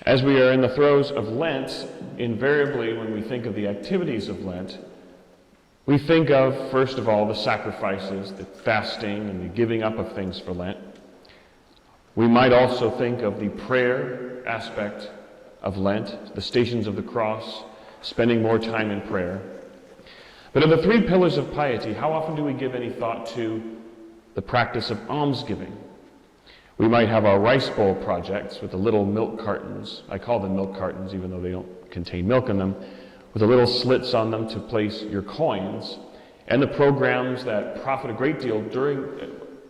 As we are in the throes of Lent, invariably when we think of the activities of Lent, we think of, first of all, the sacrifices, the fasting, and the giving up of things for Lent. We might also think of the prayer aspect of Lent, the Stations of the Cross, spending more time in prayer. But of the three pillars of piety, how often do we give any thought to the practice of almsgiving? We might have our rice bowl projects with the little milk cartons. I call them milk cartons even though they don't contain milk in them, with the little slits on them to place your coins, and the programs that profit a great deal during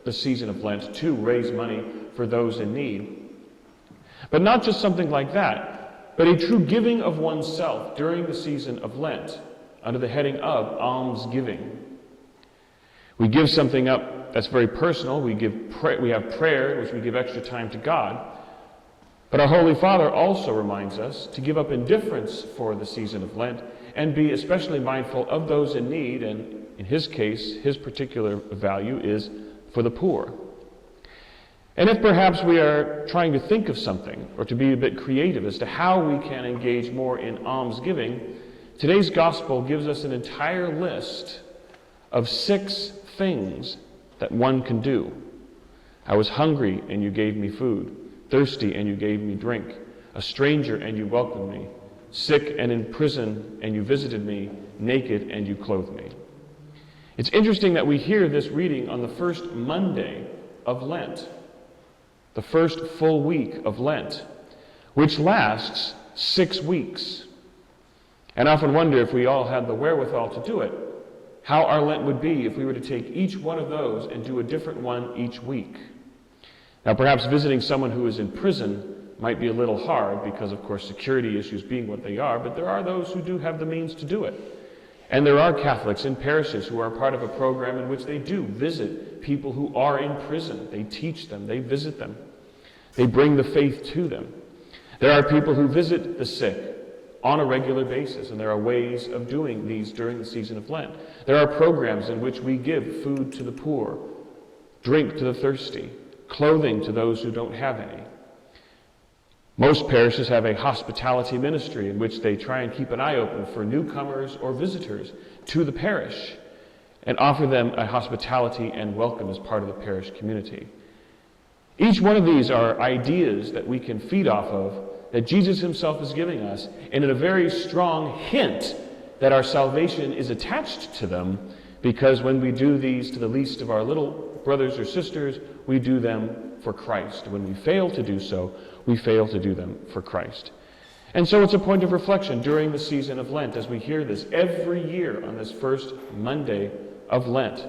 the season of Lent to raise money for those in need. But not just something like that, but a true giving of oneself during the season of Lent under the heading of almsgiving. We give something up that's very personal. We have prayer, in which we give extra time to God. But our Holy Father also reminds us to give up indifference for the season of Lent and be especially mindful of those in need, and in his case, his particular value is for the poor. And if perhaps we are trying to think of something or to be a bit creative as to how we can engage more in almsgiving, today's gospel gives us an entire list of 6 things that one can do. I was hungry and you gave me food, thirsty and you gave me drink, a stranger and you welcomed me, sick and in prison and you visited me, naked and you clothed me. It's interesting that we hear this reading on the first Monday of Lent, the first full week of Lent, which lasts 6 weeks. And I often wonder, if we all had the wherewithal to do it, how our Lent would be if we were to take each one of those and do a different one each week. Now, perhaps visiting someone who is in prison might be a little hard because, of course, security issues being what they are, but there are those who do have the means to do it. And there are Catholics in parishes who are part of a program in which they do visit people who are in prison. They teach them, they visit them, they bring the faith to them. There are people who visit the sick on a regular basis, and there are ways of doing these during the season of Lent. There are programs in which we give food to the poor, drink to the thirsty, clothing to those who don't have any. Most parishes have a hospitality ministry in which they try and keep an eye open for newcomers or visitors to the parish and offer them a hospitality and welcome as part of the parish community. Each one of these are ideas that we can feed off of, that Jesus himself is giving us, and in a very strong hint that our salvation is attached to them, because when we do these to the least of our little brothers or sisters, we do them for Christ. When we fail to do so, we fail to do them for Christ. And so it's a point of reflection during the season of Lent as we hear this every year on this first Monday of Lent.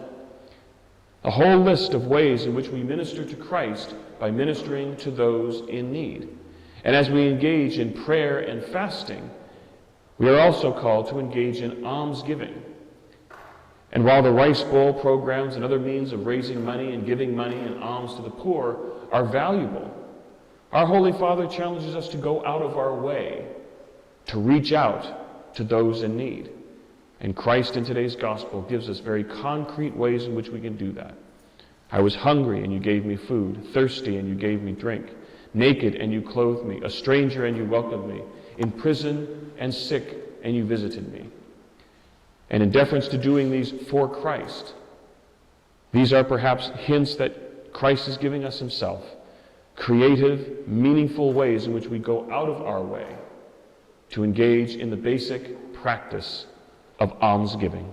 A whole list of ways in which we minister to Christ by ministering to those in need. And as we engage in prayer and fasting, we are also called to engage in almsgiving. And while the rice bowl programs and other means of raising money and giving money and alms to the poor are valuable, our Holy Father challenges us to go out of our way to reach out to those in need. And Christ in today's gospel gives us very concrete ways in which we can do that. I was hungry and you gave me food, thirsty and you gave me drink, naked and you clothed me, a stranger and you welcomed me, in prison and sick and you visited me. And in deference to doing these for Christ, these are perhaps hints that Christ is giving us himself, creative, meaningful ways in which we go out of our way to engage in the basic practice of almsgiving.